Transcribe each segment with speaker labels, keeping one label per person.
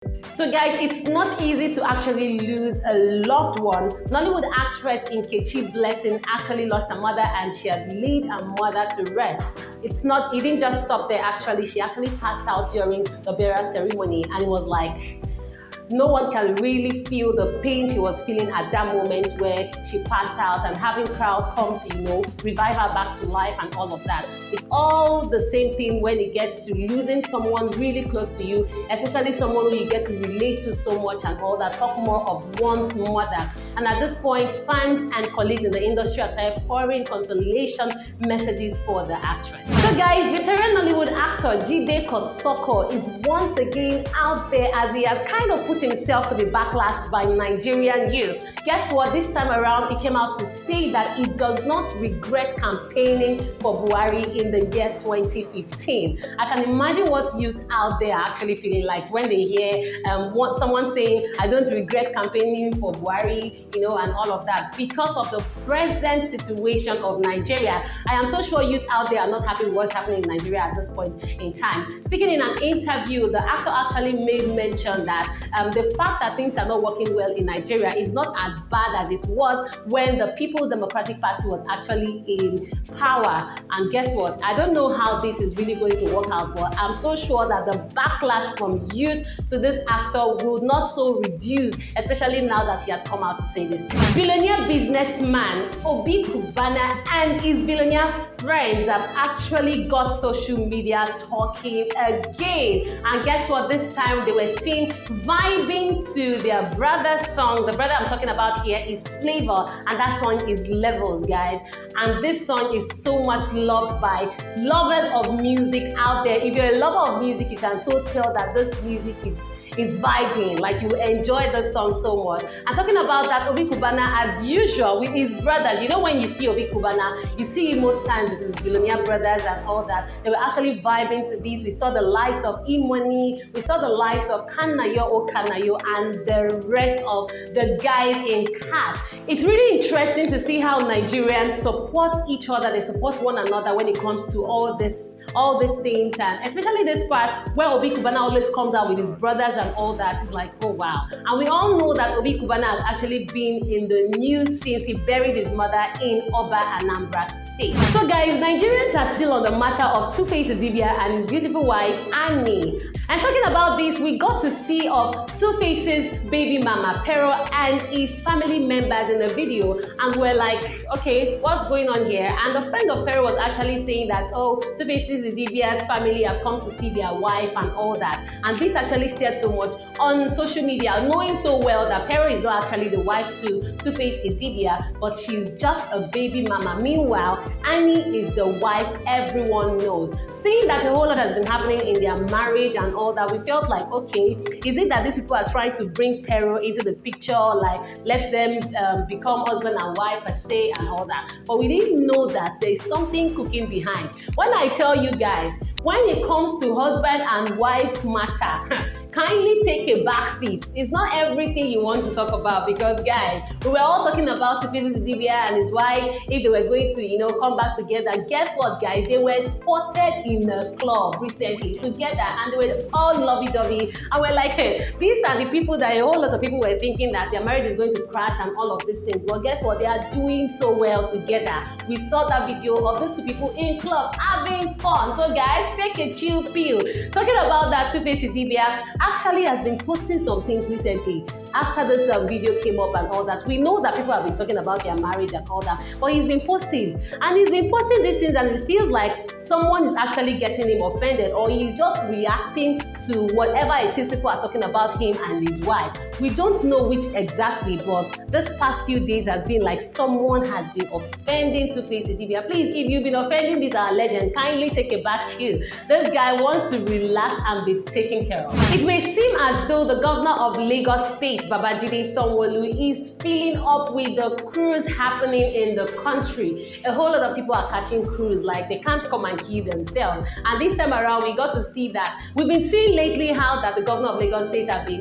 Speaker 1: So guys, it's not easy to actually lose a loved one. Nollywood actress Nkechi Blessing actually lost her mother and she had laid her mother to rest. It didn't just stop there actually. She actually passed out during the burial ceremony and it was like, no one can really feel the pain she was feeling at that moment where she passed out and having crowd come to, revive her back to life and all of that. It's all the same thing when it gets to losing someone really close to you, especially someone who you get to relate to so much and all that, talk more of one's mother. And at this point, fans and colleagues in the industry have started pouring consolation messages for the actress. So guys, veteran Nollywood actor Soko is once again out there as he has kind of put himself to be backlashed by Nigerian youth. Guess what? This time around, he came out to say that he does not regret campaigning for Buhari in the year 2015. I can imagine what youth out there are actually feeling like when they hear someone saying, I don't regret campaigning for Buhari, and all of that. Because of the present situation of Nigeria, I am so sure youth out there are not happy with what's happening in Nigeria at this point in time. Speaking in an interview, the actor actually made mention that the fact that things are not working well in Nigeria is not as bad as it was when the People's Democratic Party was actually in power. And guess what? I don't know how this is really going to work out, but I'm so sure that the backlash from youth to this actor will not so reduce, especially now that he has come out to say this. Billionaire businessman Obi Cubana and his billionaire friends have actually got social media talking again. And guess what? This time they were seen vibing to their brother's song. The brother I'm talking about here is Flavor, and that song is Levels, guys. And this song is so much loved by lovers of music out there. If you're a lover of music, you can so tell that this music is vibing, like you enjoy the song so much. And talking about that, Obi Cubana, as usual, with his brothers, when you see Obi Cubana, you see him most times with his billionaire brothers and all that. They were actually vibing to these. We saw the likes of E-Money, we saw the likes of Kanayo, and the rest of the guys in cash. It's really interesting to see how Nigerians support each other. They support one another when it comes to all these things, and especially this part where Obi Cubana always comes out with his brothers and all that. It's like, oh wow. And we all know that Obi Cubana has actually been in the news since he buried his mother in Oba, Anambra State. So guys, Nigerians are still on the matter of Two-Face Idibia and his beautiful wife Annie. And talking about this, we got to see of Two-Face's baby mama, Pero, and his family members in the video, and we're like, okay, what's going on here? And a friend of Pero was actually saying that, oh, Two-Face's Idibia's family have come to see their wife and all that. And this actually stirred so much on social media, knowing so well that Pero is not actually the wife to Two-Face Idibia, but she's just a baby mama. Meanwhile, Annie is the wife everyone knows. Seeing that a whole lot has been happening in their marriage and all that, we felt like, okay, is it that these people are trying to bring Pero into the picture, like let them become husband and wife per se and all that? But we didn't know that there's something cooking behind. When I tell you guys, when it comes to husband and wife matter, kindly take a back seat. It's not everything you want to talk about, because guys, we were all talking about Two-Face Idibia and his wife, if they were going to, come back together. Guess what, guys? They were spotted in a club recently together and they were all lovey-dovey. And we're like, hey, these are the people that a whole lot of people were thinking that their marriage is going to crash and all of these things. But guess what? They are doing so well together. We saw that video of these two people in club having fun. So guys, take a chill pill. Talking about that, Two-Face Idibia actually has been posting some things recently after this video came up and all that. We know that people have been talking about their marriage and all that, but he's been posting these things, and it feels like someone is actually getting him offended, or he's just reacting to whatever it is people are talking about him and his wife. We don't know which exactly, but this past few days has been like someone has been offending Two-Face Idibia. Please, if you've been offending this our legend, kindly take a back chill. This guy wants to relax and be taken care of. It may seem as though the governor of Lagos State, Babajide Sanwo-Olu, is filling up with the cruise happening in the country. A whole lot of people are catching cruise, like they can't come and and kill themselves. And this time around, we got to see that. We've been seeing lately how that the governor of Lagos State have been,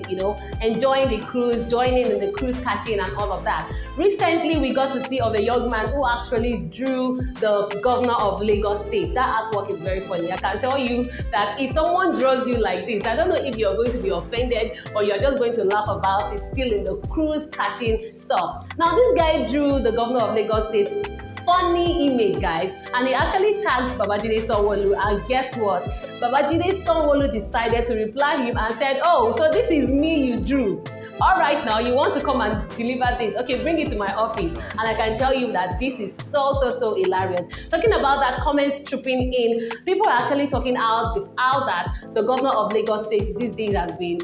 Speaker 1: enjoying the cruise, joining in the cruise catching and all of that. Recently, we got to see of a young man who actually drew the governor of Lagos State. That artwork is very funny. I can tell you that if someone draws you like this, I don't know if you're going to be offended or you're just going to laugh about it, still in the cruise catching stuff. Now, this guy drew the governor of Lagos State. Funny image, guys, and he actually tagged Babajide Sanwo-Olu, and guess what? Babajide Sanwo-Olu decided to reply him and said, "Oh, so this is me you drew. All right, now you want to come and deliver this? Okay, bring it to my office." And I can tell you that this is so hilarious. Talking about that, comments trooping in, people are actually talking out that the governor of Lagos State these days has been,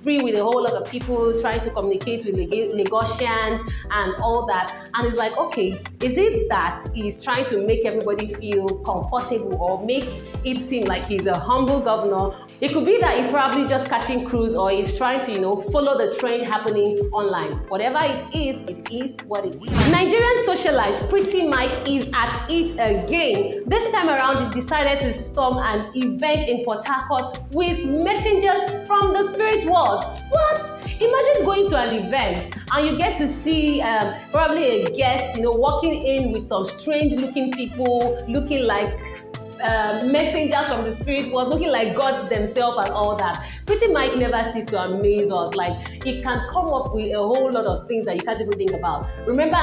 Speaker 1: free with a whole lot of people, trying to communicate with Lagosians and all that. And it's like, okay, is it that he's trying to make everybody feel comfortable or make it seem like he's a humble governor? It could be that he's probably just catching cruise, or he's trying to, follow the trend happening online. Whatever it is what it is. Nigerian socialite Pretty Mike is at it again. This time around, he decided to storm an event in Port Harcourt with messengers from the spirit world. What? Imagine going to an event and you get to see probably a guest, walking in with some strange-looking people, looking like messengers from the spirit world, looking like gods themselves and all that. Pretty Mike never ceases to amaze us. Like, he can come up with a whole lot of things that you can't even think about. Remember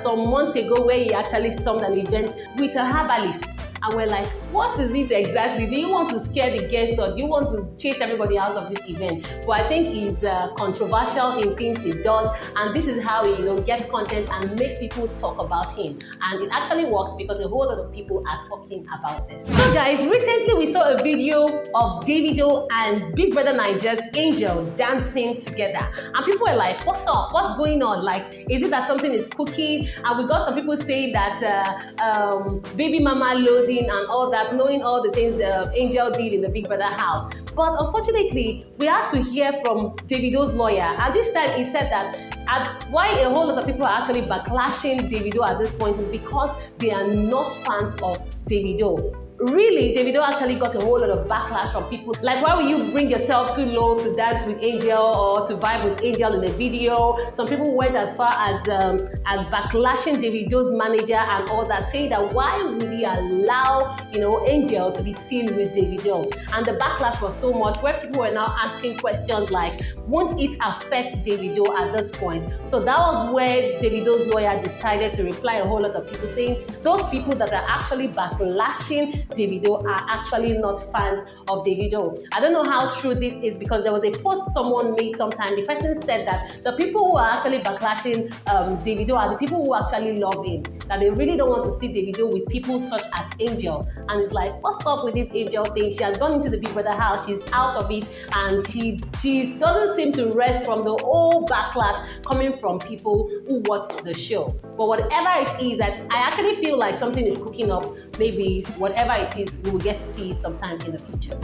Speaker 1: some months ago where he actually stormed an event with a herbalist, and we're like, what is it exactly? Do you want to scare the guests, or do you want to chase everybody out of this event? Well, I think he's controversial in things he does, and this is how he gets content and make people talk about him. And it actually works because a whole lot of people are talking about this. So guys, recently we saw a video of Davido and Big Brother Nigeria's Angel dancing together, and people were like, what's up? What's going on? Like, is it that something is cooking? And we got some people saying that baby mama loading and all that, knowing all the things Angel did in the Big Brother house. But unfortunately, we had to hear from Davido's lawyer, and this time he said that why a whole lot of people are actually backlashing Davido at this point is because they are not fans of Davido. Really, Davido actually got a whole lot of backlash from people. Like, why will you bring yourself too low to dance with Angel or to vibe with Angel in a video? Some people went as far as backlashing Davido's manager and all that, saying that why would he allow, Angel to be seen with Davido? And the backlash was so much where people were now asking questions like, won't it affect Davido at this point? So that was where Davido's lawyer decided to reply a whole lot of people, saying those people that are actually backlashing Davido are actually not fans of Davido. I don't know how true this is, because there was a post someone made sometime. The person said that the people who are actually backlashing Davido are the people who actually love him, that they really don't want to see Davido with people such as Angel. And it's like, what's up with this Angel thing? She has gone into the Big Brother house, she's out of it, and she doesn't seem to rest from the whole backlash coming from people who watched the show. But whatever it is, I actually feel like something is cooking up. Maybe whatever it is, we will get to see it sometime in the future.